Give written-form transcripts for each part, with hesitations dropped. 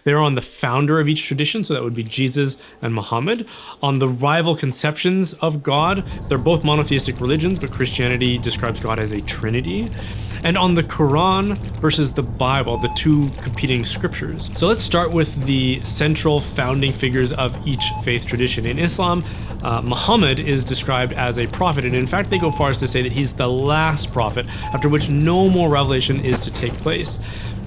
They're on the founder of each tradition, so that would be Jesus and Muhammad. On the rival conceptions of God, they're both monotheistic religions, but Christianity describes God as a trinity. And on the Quran versus the Bible, the two competing scriptures. So let's start with the central founding figures of each faith tradition. In Islam, Muhammad is described as a prophet, and in fact they go far as to say that he's the last prophet, after which no more revelation is to take place.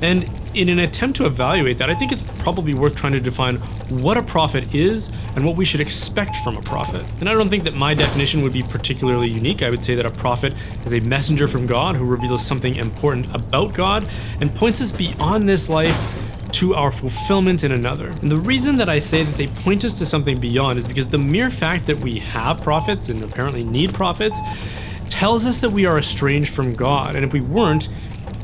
And in an attempt to evaluate that, I think it's probably worth trying to define what a prophet is and what we should expect from a prophet. And I don't think that my definition would be particularly unique. I would say that a prophet is a messenger from God who reveals something important about God and points us beyond this life to our fulfillment in another. And the reason that I say that they point us to something beyond is because the mere fact that we have prophets and apparently need prophets tells us that we are estranged from God. And if we weren't,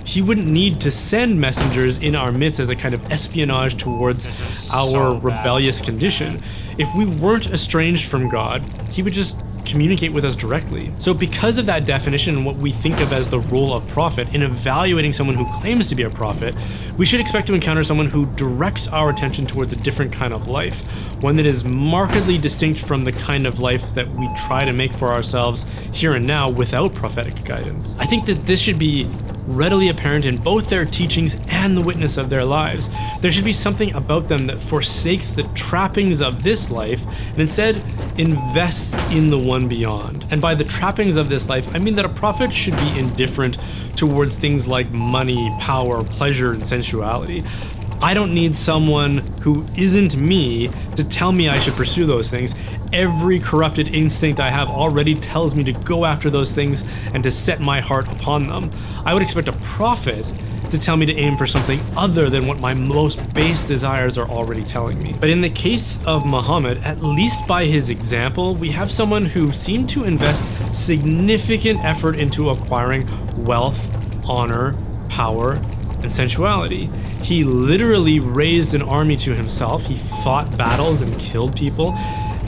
he wouldn't need to send messengers in our midst as a kind of espionage towards our rebellious condition. If we weren't estranged from God, he would just communicate with us directly. So because of that definition and what we think of as the role of prophet, in evaluating someone who claims to be a prophet, we should expect to encounter someone who directs our attention towards a different kind of life, one that is markedly distinct from the kind of life that we try to make for ourselves here and now without prophetic guidance. I think that this should be readily apparent in both their teachings and the witness of their lives. There should be something about them that forsakes the trappings of this life and instead invests in the one beyond. And by the trappings of this life, I mean that a prophet should be indifferent towards things like money, power, pleasure, and sensuality. I don't need someone who isn't me to tell me I should pursue those things. Every corrupted instinct I have already tells me to go after those things and to set my heart upon them. I would expect a prophet to tell me to aim for something other than what my most base desires are already telling me. But in the case of Muhammad, at least by his example, we have someone who seemed to invest significant effort into acquiring wealth, honor, power, and sensuality. He literally raised an army to himself, he fought battles and killed people,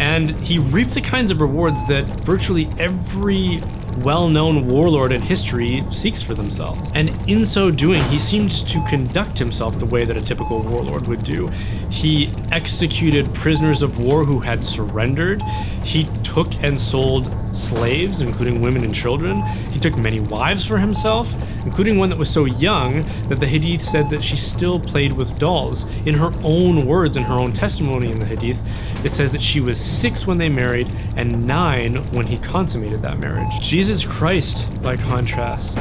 and he reaped the kinds of rewards that virtually every well-known warlord in history seeks for themselves. And in so doing, he seemed to conduct himself the way that a typical warlord would do. He executed prisoners of war who had surrendered. He took and sold slaves, including women and children. He took many wives for himself, including one that was so young that the Hadith said that she still played with dolls. In her own words, in her own testimony in the Hadith, it says that she was 6 when they married and 9 when he consummated that marriage. Jesus Christ, by contrast,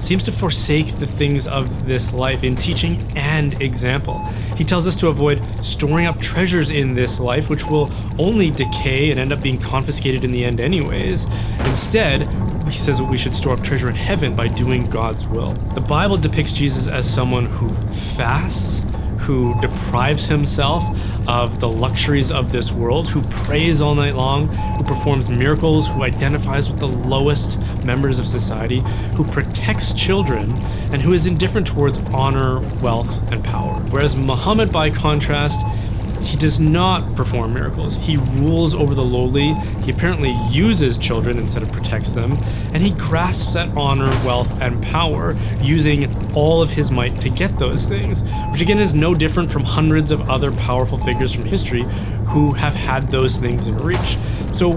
seems to forsake the things of this life in teaching and example. He tells us to avoid storing up treasures in this life, which will only decay and end up being confiscated in the end anyways. Instead, he says that we should store up treasure in heaven by doing God's will. The Bible depicts Jesus as someone who fasts, who deprives himself of the luxuries of this world, who prays all night long, who performs miracles, who identifies with the lowest members of society, who protects children, and who is indifferent towards honor, wealth, and power. Whereas Muhammad, by contrast, he does not perform miracles. He rules over the lowly. He apparently uses children instead of protects them. And he grasps at honor, wealth, and power, using all of his might to get those things, which again is no different from hundreds of other powerful figures from history who have had those things in reach. So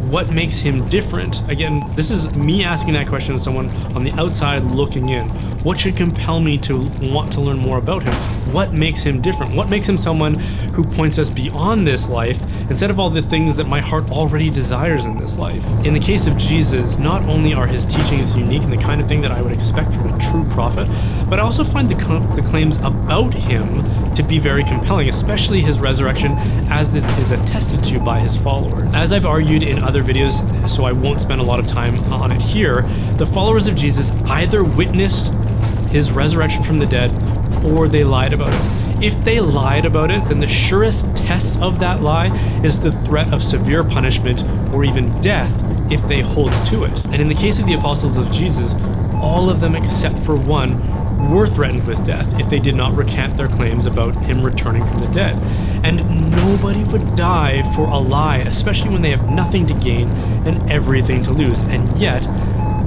what makes him different? Again, this is me asking that question to someone on the outside looking in. What should compel me to want to learn more about him? What makes him different? What makes him someone who points us beyond this life instead of all the things that my heart already desires in this life? In the case of Jesus, not only are his teachings unique and the kind of thing that I would expect from a true prophet, but I also find the claims about him to be very compelling, especially his resurrection as it is attested to by his followers. As I've argued in other videos, so I won't spend a lot of time on it here, the followers of Jesus either witnessed his resurrection from the dead or they lied about it. If they lied about it, then the surest test of that lie is the threat of severe punishment or even death if they hold to it. And in the case of the apostles of Jesus, all of them except for one were threatened with death if they did not recant their claims about him returning from the dead. And nobody would die for a lie, especially when they have nothing to gain and everything to lose. And yet,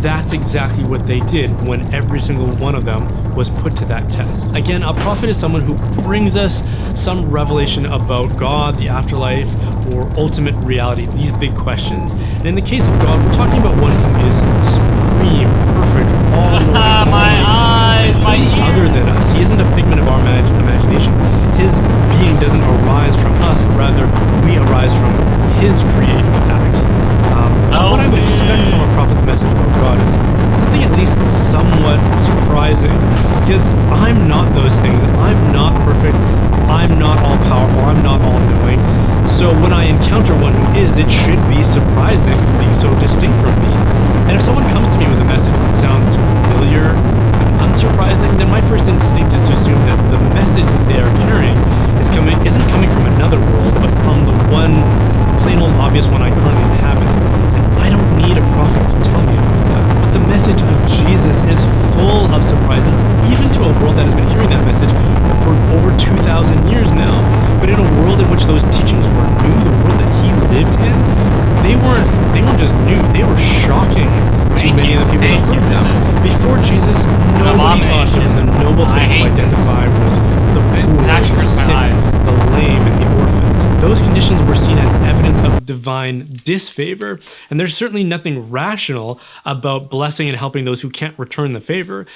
that's exactly what they did when every single one of them was put to that test. Again, a prophet is someone who brings us some revelation about God, the afterlife, or ultimate reality, these big questions. And in the case of God, we're talking about one who is supreme, perfect, all knowing, My almighty, eyes, my completely other than ears. us. He isn't a figment of our imagination. His being doesn't arise from us, but rather we arise from his creative act. What I Help would expect from a me. prophet's message about God is something at least somewhat surprising, because I'm not those things. I'm not perfect. I'm not all powerful. I'm not all knowing. So when I encounter one who is, it should be surprising, being so distinct from me. And if someone comes to me with a message that sounds familiar but unsurprising, then my first instinct is to assume that the message that they are carrying isn't coming from another world, but from the one plain old obvious one I currently inhabit. And I don't need a prophet to tell me about that. But the message of Jesus is full of surprises, even to a world that has been hearing that message for over 2,000 years now. But in a world in which those teachings were new, the world that he lived in, they weren't just new, they were shocking to many of the people that Thank you. heard them. Before Jesus, An nobody thought it was a abomination. noble I thing to hate this. identify with the It poor, actually the hurts my sick, eyes. the lame, and the orphan. Those conditions were seen as evidence of divine disfavor, and there's certainly nothing rational about blessing and helping those who can't return the favor.